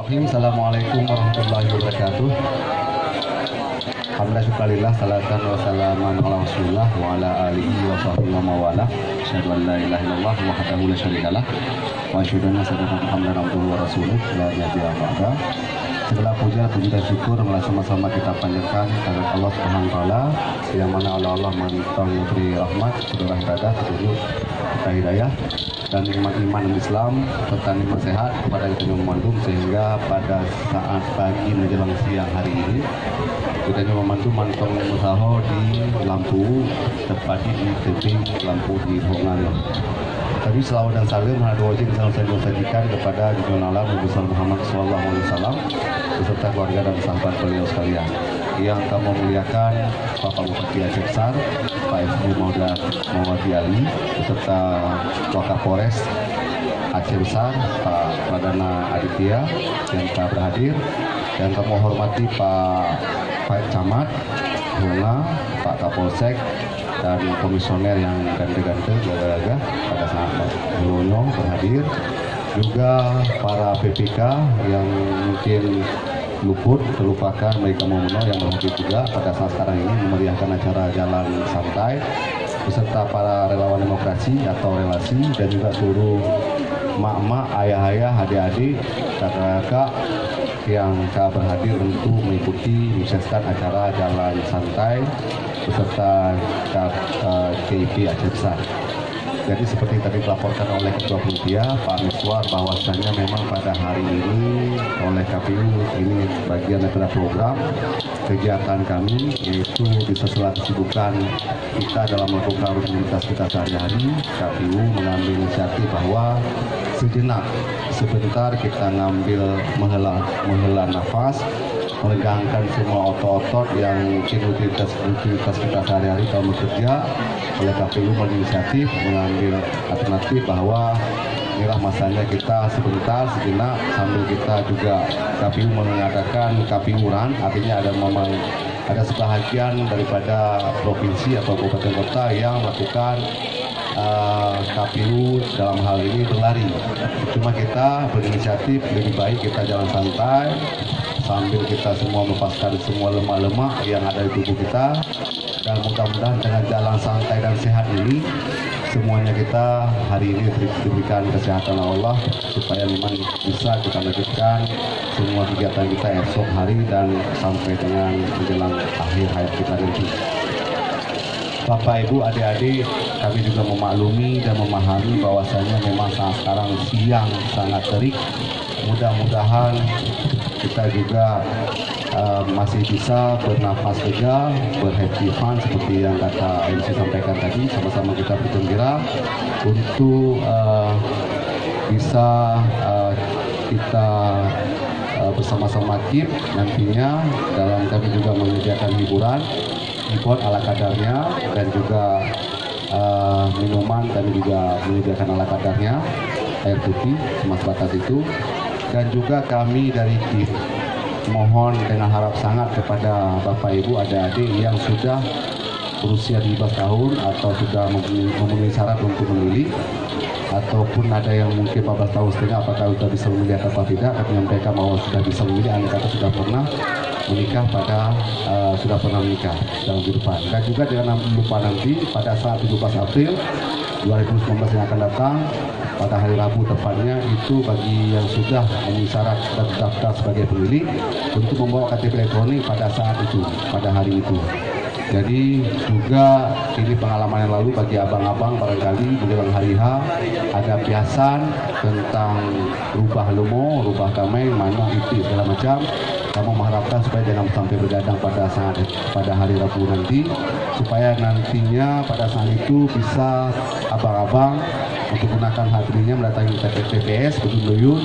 Bismillahirrahmanirrahim. Assalamualaikum warahmatullahi wabarakatuh. Alhamdulillah syukurillah salatan wa salaman ala rasulillah wa ala alihi wa sahbihi wa mawala. Asyhadu an la ilaha illallah wahdahu la syarikalah wa asyhadu anna sayyidina Muhammadan abduhu wa rasuluh la nabiyya ba'da. Segala puja, puji dan syukur malah sama-sama kita panjatkan kepada Allah Subhanahu wa taala yang mana Allah mentong memberi rahmat, saudara ibadah, petunjuk, kita hidayah dan nikmat iman dan Islam serta nikmat sehat kepada kita memandung sehingga pada saat pagi menjelang siang hari ini kita membantu mantong usaha di lampu tepatnya di tebing lampu di Hongan. Tadi selawat dan salam menghadap wajib saya sajikan kepada Junjungan Alam Nabi Muhammad SAW beserta keluarga dan sahabat beliau sekalian yang kami muliakan Bapak Bupati Aceh Besar, Pak FD Muhammad Ali beserta Wakapolres Aceh Besar, Pak Pradana Aditya yang telah berhadir, dan kami hormati Pak Camat, Bunga, Pak Kapolsek, dan komisioner yang gante-gante jaga-jaga pada saat Nyonya berhadir, juga para PPK yang mungkin luput terlupakan mereka Momono yang berhadir juga pada saat sekarang ini memeriahkan acara jalan santai beserta para relawan demokrasi atau relasi dan juga seluruh mak-mak, ayah-ayah, adik-adik, kakak-kakak yang telah berhadir untuk mengikuti menyukseskan acara jalan santai beserta KIP Aceh Besar. Jadi seperti tadi dilaporkan oleh Ketua Panitia Pak Miswar bahwasannya memang pada hari ini oleh KPU ini bagian daripada program kegiatan kami, yaitu di sela kesibukan kita dalam melakukan rutinitas kita sehari-hari. KPU mengambil inisiatif bahwa sebentar kita ngambil menghela nafas, meregangkan semua otot-otot yang mungkin rutinitas kita sehari-hari kalau bekerja. Oleh KPU berinisiatif mengambil alternatif bahwa inilah masanya kita sebentar sejenak sambil kita juga KPU mengadakan KPU Run, artinya ada sebahagian daripada provinsi atau kabupaten kota yang melakukan KPU dalam hal ini berlari. Cuma kita berinisiatif lebih baik kita jalan santai sambil kita semua melepaskan semua lemak-lemak yang ada di tubuh kita, dan mudah-mudahan dengan jalan santai dan sehat ini semuanya kita hari ini diberikan kesehatan Allah supaya memang bisa kita lanjutkan semua kegiatan kita esok hari dan sampai dengan menjelang akhir hayat kita nanti. Bapak, Ibu, adik-adik, kami juga memaklumi dan memahami bahwasanya memang saat sekarang siang sangat terik. Mudah-mudahan kita juga masih bisa bernafas lega, berhappy fun seperti yang kata MC sampaikan tadi. Sama-sama kita bergembira untuk bisa kita bersama-sama keep nantinya dalam kami juga menyediakan hiburan ala kadarnya, dan juga minuman kami juga menyediakan ala kadarnya, air putih sebatas itu. Dan juga kami dari KIP mohon dengan harap sangat kepada Bapak Ibu adik-adik yang sudah berusia 15 tahun atau sudah memenuhi syarat untuk memilih, ataupun ada yang mungkin 14 tahun setengah apakah sudah bisa memilih atau tidak, kami menyampaikan bahwa sudah bisa memilih, andai kata sudah pernah menikah sudah pernah menikah dalam kehidupan. Dan juga jangan lupa nanti pada saat 17 April 2019 yang akan datang pada hari Rabu tepatnya, itu bagi yang sudah memenuhi syarat dan terdaftar sebagai pemilih untuk membawa KTP elektronik pada saat itu, pada hari itu. Jadi juga ini pengalaman yang lalu bagi abang-abang barangkali menjelang hari H ada biasan tentang rubah lemo, rubah kameng, manong itu segala macam. Kamu mengharapkan supaya jangan sampai bergadang pada hari Rabu nanti, supaya nantinya pada saat itu bisa abang-abang untuk gunakan hak pilihnya mendatangi TPS berduyun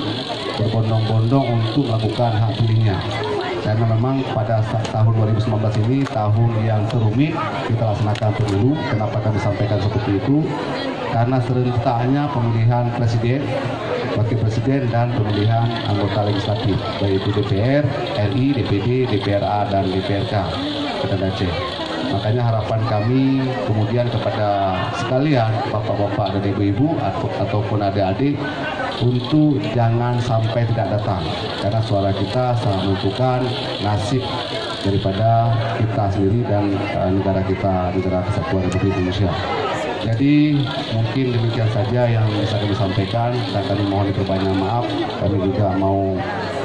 berbondong-bondong untuk melakukan hak pilihnya. Karena memang pada tahun 2019 ini tahun yang terumit kita laksanakan pemilu. Kenapa kami sampaikan seperti itu? Karena serentaknya pemilihan presiden, wakil presiden, dan pemilihan anggota legislatif, baik itu DPR, RI, DPD, DPRA, dan DPRK Kota Aceh. Makanya harapan kami kemudian kepada sekalian, bapak-bapak dan ibu-ibu ataupun adik-adik, untuk jangan sampai tidak datang, karena suara kita sangat menentukan nasib daripada kita sendiri dan negara kita, Negara Kesatuan Republik Indonesia. Jadi mungkin demikian saja yang bisa kami sampaikan, dan kami mohon diperbanyak maaf. Kami juga mau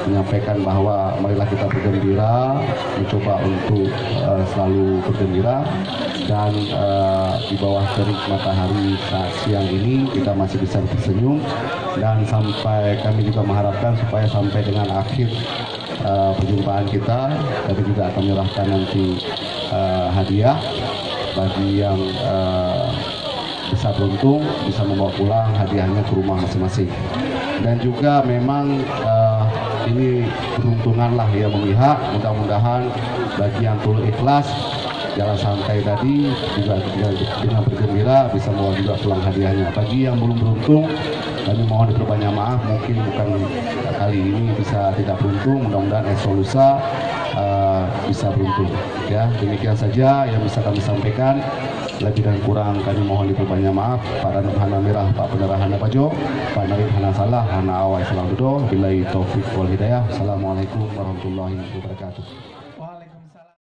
menyampaikan bahwa marilah kita bergembira, mencoba untuk selalu bergembira, dan di bawah terik matahari saat siang ini kita masih bisa tersenyum, dan sampai kami juga mengharapkan supaya sampai dengan akhir perjumpaan kita, kami juga akan menyerahkan nanti hadiah bagi yang bisa beruntung bisa membawa pulang hadiahnya ke rumah masing-masing. Dan juga memang ini peruntungan lah ya memihak, mudah-mudahan bagi yang tulus ikhlas jalan santai tadi juga dengan bergembira bisa membawa juga pulang hadiahnya. Bagi yang belum beruntung, kami mohon diperbanyak maaf, mungkin bukan kali ini bisa tidak beruntung, mudah-mudahan esok lusa bisa beruntung. Ya, demikian saja yang bisa kami sampaikan. Lebih dan kurang kami mohon diperbanyak maaf. Pak Ranub Hana Mirah, Pak Pendara Hana Pajo, Pak Narib Hana Salah, Hana Awai Salam Dudo, Billahi Taufiq wal Hidayah. Assalamualaikum warahmatullahi wabarakatuh.